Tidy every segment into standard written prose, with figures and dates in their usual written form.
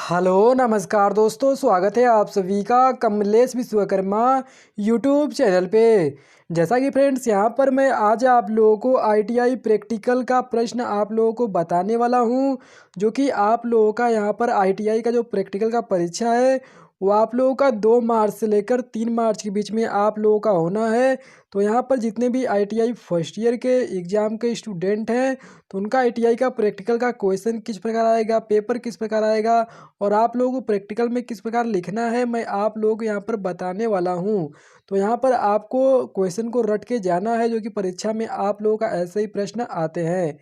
Hello नमस्कार दोस्तों, स्वागत है आप सभी का कमलेश विश्वकर्मा यूट्यूब चैनल पे। जैसा कि फ्रेंड्स यहाँ पर मैं आज आप लोगों को आईटीआई प्रैक्टिकल का प्रश्न आप लोगों को बताने वाला हूँ, जो कि आप लोगों का यहाँ पर आईटीआई का जो प्रैक्टिकल का परीक्षा है वो आप लोगों का 2 मार्च से लेकर 3 मार्च के बीच में आप लोगों का होना है। तो यहाँ पर जितने भी आईटीआई फर्स्ट ईयर के एग्ज़ाम के स्टूडेंट हैं तो उनका आईटीआई का प्रैक्टिकल का क्वेश्चन किस प्रकार आएगा, पेपर किस प्रकार आएगा और आप लोगों को प्रैक्टिकल में किस प्रकार लिखना है, मैं आप लोगों को यहाँ पर बताने वाला हूँ। तो यहाँ पर आपको क्वेश्चन को रट के जाना है, जो कि परीक्षा में आप लोगों का ऐसे ही प्रश्न आते हैं।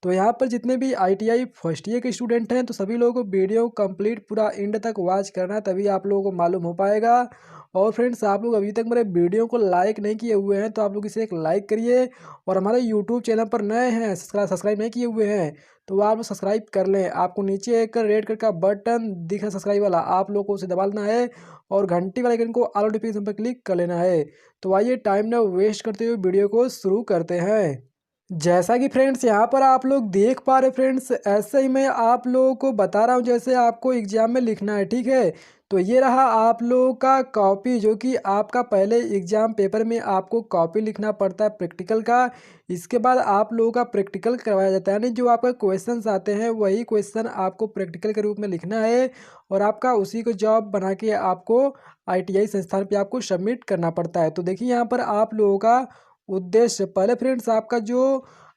तो यहाँ पर जितने भी आईटीआई फर्स्ट ईयर के स्टूडेंट हैं तो सभी लोगों को वीडियो कंप्लीट पूरा एंड तक वॉच करना है, तभी आप लोगों को मालूम हो पाएगा। और फ्रेंड्स, आप लोग अभी तक मेरे वीडियो को लाइक नहीं किए हुए हैं तो आप लोग इसे एक लाइक करिए, और हमारे यूट्यूब चैनल पर नए हैं, सब्सक्राइब नहीं किए हुए हैं तो आप लोग सब्सक्राइब कर लें। आपको नीचे एक रेड कलर का बटन दिख रहा है सब्सक्राइब वाला, आप लोग को उसे दबा लेना है और घंटी वाले आइकन को ऑल नोटिफिकेशन पर क्लिक कर लेना है। तो आइए टाइम ना वेस्ट करते हुए वीडियो को शुरू करते हैं। जैसा कि फ्रेंड्स यहाँ पर आप लोग देख पा रहे फ्रेंड्स, ऐसे ही मैं आप लोगों को बता रहा हूँ जैसे आपको एग्जाम में लिखना है, ठीक है। तो ये रहा आप लोगों का कॉपी, जो कि आपका पहले एग्जाम पेपर में आपको कॉपी लिखना पड़ता है प्रैक्टिकल का। इसके बाद आप लोगों का प्रैक्टिकल करवाया जाता है, यानी जो आपका क्वेश्चंस आते हैं वही क्वेश्चन आपको प्रैक्टिकल के रूप में लिखना है, और आपका उसी को जॉब बना के आपको आईटीआई संस्थान पे आपको सबमिट करना पड़ता है। तो देखिए यहाँ पर आप लोगों का उद्देश्य, पहले फ्रेंड्स आपका जो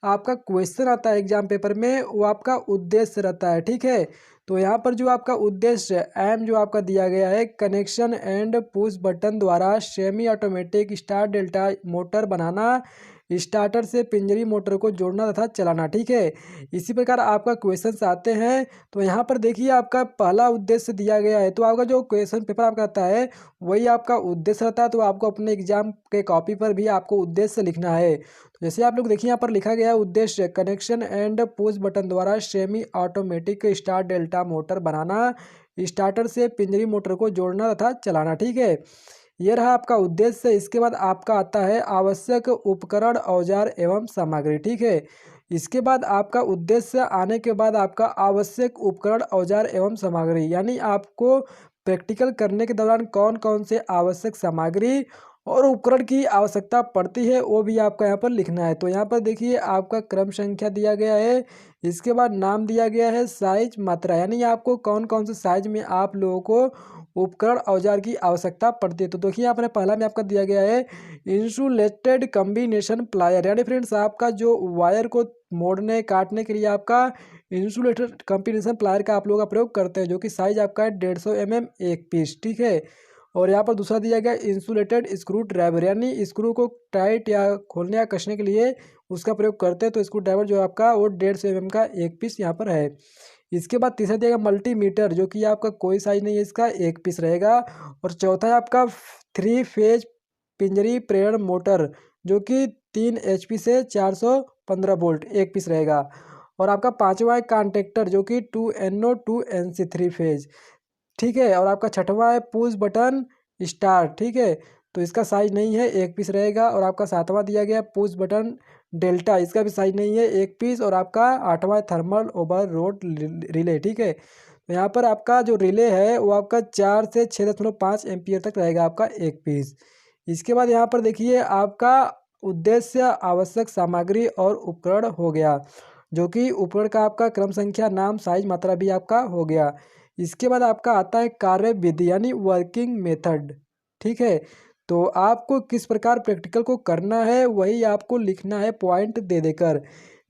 आपका क्वेश्चन आता है एग्जाम पेपर में वो आपका उद्देश्य रहता है, ठीक है। तो यहाँ पर जो आपका उद्देश्य एम जो आपका दिया गया है, कनेक्शन एंड पुश बटन द्वारा semi automatic star delta motor बनाना, स्टार्टर से पिंजरी मोटर को जोड़ना तथा चलाना, ठीक है। इसी प्रकार आपका क्वेश्चंस आते हैं। तो यहाँ पर देखिए आपका पहला उद्देश्य दिया गया है, तो आपका जो क्वेश्चन पेपर आपका आता है वही आपका उद्देश्य रहता है। तो आपको अपने एग्जाम के कॉपी पर भी आपको उद्देश्य लिखना है। तो जैसे आप लोग देखिए यहाँ पर लिखा गया है उद्देश्य, कनेक्शन एंड पुश बटन द्वारा semi automatic star delta motor बनाना, स्टार्टर से पिंजरी मोटर को जोड़ना तथा चलाना, ठीक है। ये रहा आपका उद्देश्य। इसके बाद आपका आता है आवश्यक उपकरण औजार एवं सामग्री, ठीक है। इसके बाद आपका उद्देश्य आने के बाद आपका आवश्यक उपकरण औजार एवं सामग्री, यानी आपको प्रैक्टिकल करने के दौरान कौन कौन से आवश्यक सामग्री और उपकरण की आवश्यकता पड़ती है वो भी आपका यहाँ पर लिखना है। तो यहाँ पर देखिए आपका क्रम संख्या दिया गया है, इसके बाद नाम दिया गया है, साइज, मात्रा, यानी आपको कौन कौन से साइज में आप लोगों को उपकरण औजार की आवश्यकता पड़ती है। तो देखिए यहाँ पर पहला में आपका दिया गया है इंसुलेटेड कम्बिनेशन प्लायर, यानी फ्रेंड्स आपका जो वायर को मोड़ने काटने के लिए आपका इंसुलेटेड कम्बिनेशन प्लायर का आप लोग का प्रयोग करते हैं, जो कि साइज आपका है 150 mm एक पीस, ठीक है। और यहाँ पर दूसरा दिया गया इंसुलेटेड स्क्रू ड्राइवर, यानी स्क्रू को टाइट या खोलने या कसने के लिए उसका प्रयोग करते हैं। तो स्क्रू ड्राइवर जो आपका वो 150 mm का एक पीस यहाँ पर है। इसके बाद तीसरा दिया गया मल्टीमीटर, जो कि आपका कोई साइज नहीं है, इसका एक पीस रहेगा। और चौथा है आपका 3 फेज पिंजरी प्रेरण मोटर, जो कि 3 HP से 415 वोल्ट एक पीस रहेगा। और आपका पांचवा है कॉन्टेक्टर, जो कि 2NO 2NC 3 फेज, ठीक है। और आपका छठवां है पुश बटन स्टार, ठीक है। तो इसका साइज नहीं है, एक पीस रहेगा। और आपका सातवां दिया गया पुश बटन डेल्टा, इसका भी साइज नहीं है, एक पीस। और आपका आठवां थर्मल ओवर रोड रिले, ठीक है। तो यहाँ पर आपका जो रिले है वो आपका 4 से 6.5 एम्पियर तक रहेगा आपका एक पीस। इसके बाद यहाँ पर देखिए आपका उद्देश्य, आवश्यक सामग्री और उपकरण हो गया, जो कि उपकरण का आपका क्रम संख्या, नाम, साइज, मात्रा भी आपका हो गया। इसके बाद आपका आता है कार्य विधि, यानी वर्किंग मेथड, ठीक है। तो आपको किस प्रकार प्रैक्टिकल को करना है वही आपको लिखना है पॉइंट दे देकर।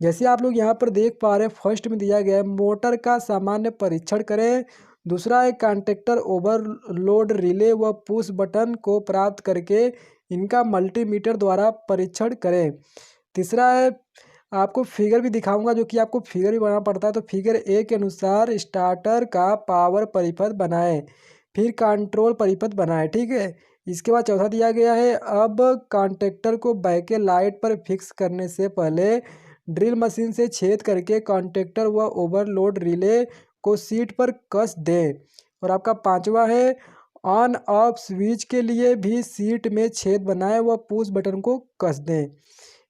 जैसे आप लोग यहाँ पर देख पा रहे हैं, फर्स्ट में दिया गया है मोटर का सामान्य परीक्षण करें। दूसरा है कॉन्टेक्टर ओवरलोड रिले व पुश बटन को प्राप्त करके इनका मल्टीमीटर द्वारा परीक्षण करें। तीसरा है आपको फिगर भी दिखाऊंगा, जो कि आपको फिगर भी बनाना पड़ता है। तो फिगर ए के अनुसार स्टार्टर का पावर परिपथ बनाएं, फिर कंट्रोल परिपथ बनाएं, ठीक है। इसके बाद चौथा दिया गया है अब कॉन्टेक्टर को बैके लाइट पर फिक्स करने से पहले ड्रिल मशीन से छेद करके कॉन्टेक्टर व ओवरलोड रिले को सीट पर कस दें। और आपका पांचवा है ऑन ऑफ स्विच के लिए भी सीट में छेद बनाएं व पुश बटन को कस दें।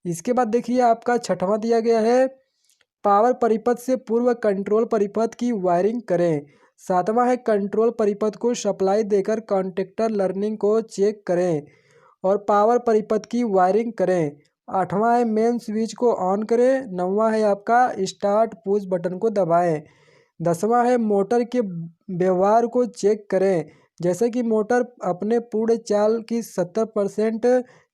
इसके बाद देखिए आपका छठवां दिया गया है पावर परिपथ से पूर्व कंट्रोल परिपथ की वायरिंग करें। सातवां है कंट्रोल परिपथ को सप्लाई देकर कॉन्टेक्टर लर्निंग को चेक करें और पावर परिपथ की वायरिंग करें। आठवां है मेन स्विच को ऑन करें। नौवां है आपका स्टार्ट पुश बटन को दबाएं। 10वां है मोटर के व्यवहार को चेक करें, जैसे कि मोटर अपने पूर्ण चाल की 70%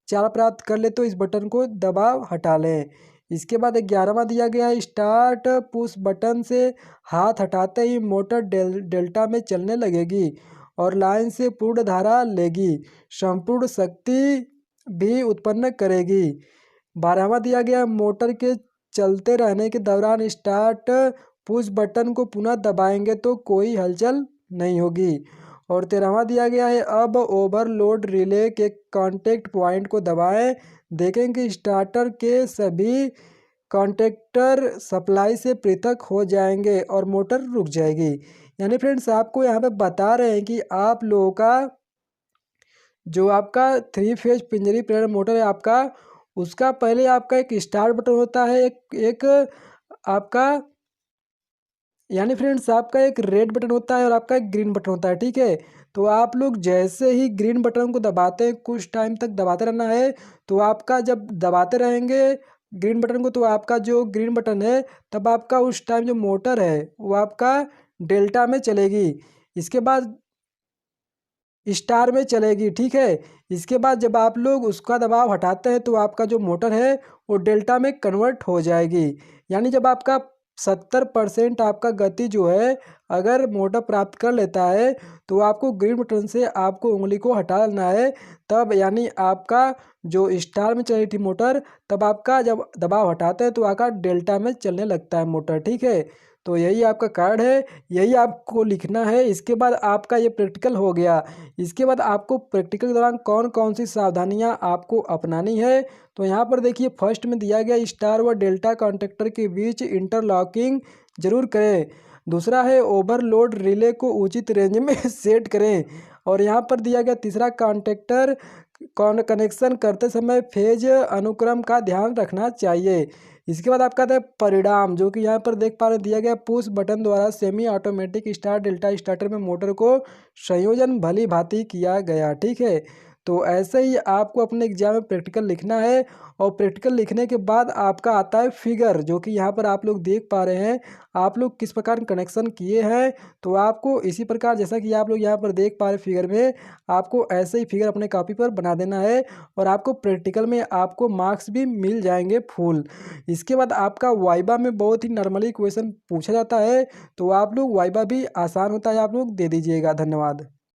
चाल प्राप्त कर ले तो इस बटन को दबाव हटा लें। इसके बाद 11वां दिया गया है स्टार्ट पुश बटन से हाथ हटाते ही मोटर डेल्टा में चलने लगेगी और लाइन से पूर्ण धारा लेगी, संपूर्ण शक्ति भी उत्पन्न करेगी। 12वां दिया गया मोटर के चलते रहने के दौरान स्टार्ट पुश बटन को पुनः दबाएंगे तो कोई हलचल नहीं होगी। और 13वां दिया गया है अब ओवरलोड रिले के कांटेक्ट पॉइंट को दबाएं, देखें कि स्टार्टर के सभी कांटेक्टर सप्लाई से पृथक हो जाएंगे और मोटर रुक जाएगी। यानी फ्रेंड्स आपको यहाँ पे बता रहे हैं कि आप लोगों का जो आपका 3 फेज पिंजरी प्रेरण मोटर है आपका, उसका पहले आपका एक स्टार्ट बटन होता है, एक आपका यानी फ्रेंड्स आपका एक रेड बटन होता है और आपका एक ग्रीन बटन होता है, ठीक है। तो आप लोग जैसे ही ग्रीन बटन को दबाते हैं, कुछ टाइम तक दबाते रहना है। तो आपका जब दबाते रहेंगे ग्रीन बटन को तो आपका जो ग्रीन बटन है तब आपका उस टाइम जो मोटर है वो आपका डेल्टा में चलेगी, इसके बाद स्टार में चलेगी, ठीक है। इसके बाद जब आप लोग उसका दबाव हटाते हैं तो आपका जो मोटर है वो डेल्टा में कन्वर्ट हो जाएगी। यानी जब आपका 70% आपका गति जो है अगर मोटर प्राप्त कर लेता है तो आपको ग्रीन बटन से आपको उंगली को हटा लेना है, तब यानी आपका जो स्टार में चल रही थी मोटर तब आपका जब दबाव हटाते हैं तो आपका डेल्टा में चलने लगता है मोटर, ठीक है। तो यही आपका कार्ड है, यही आपको लिखना है। इसके बाद आपका ये प्रैक्टिकल हो गया। इसके बाद आपको प्रैक्टिकल के दौरान कौन कौन सी सावधानियां आपको अपनानी है, तो यहाँ पर देखिए फर्स्ट में दिया गया स्टार व डेल्टा कॉन्टेक्टर के बीच इंटरलॉकिंग जरूर करें। दूसरा है ओवरलोड रिले को उचित रेंज में सेट करें। और यहाँ पर दिया गया तीसरा कॉन्टेक्टर कनेक्शन करते समय फेज अनुक्रम का ध्यान रखना चाहिए। इसके बाद आपका आता है परिणाम, जो कि यहाँ पर देख पा रहे दिया गया पुश बटन द्वारा semi automatic star delta starter में मोटर को संयोजन भली भांति किया गया, ठीक है। तो ऐसे ही आपको अपने एग्जाम में प्रैक्टिकल लिखना है और प्रैक्टिकल लिखने के बाद आपका आता है फिगर, जो कि यहाँ पर आप लोग देख पा रहे हैं आप लोग किस प्रकार कनेक्शन किए हैं। तो आपको इसी प्रकार जैसा कि आप लोग यहाँ पर देख पा रहे फिगर में, आपको ऐसे ही फिगर अपने कॉपी पर बना देना है और आपको प्रैक्टिकल में आपको मार्क्स भी मिल जाएंगे फुल। इसके बाद आपका वाइबा में बहुत ही नॉर्मली क्वेश्चन पूछा जाता है, तो आप लोग वाइबा भी आसान होता है आप लोग दे दीजिएगा। धन्यवाद।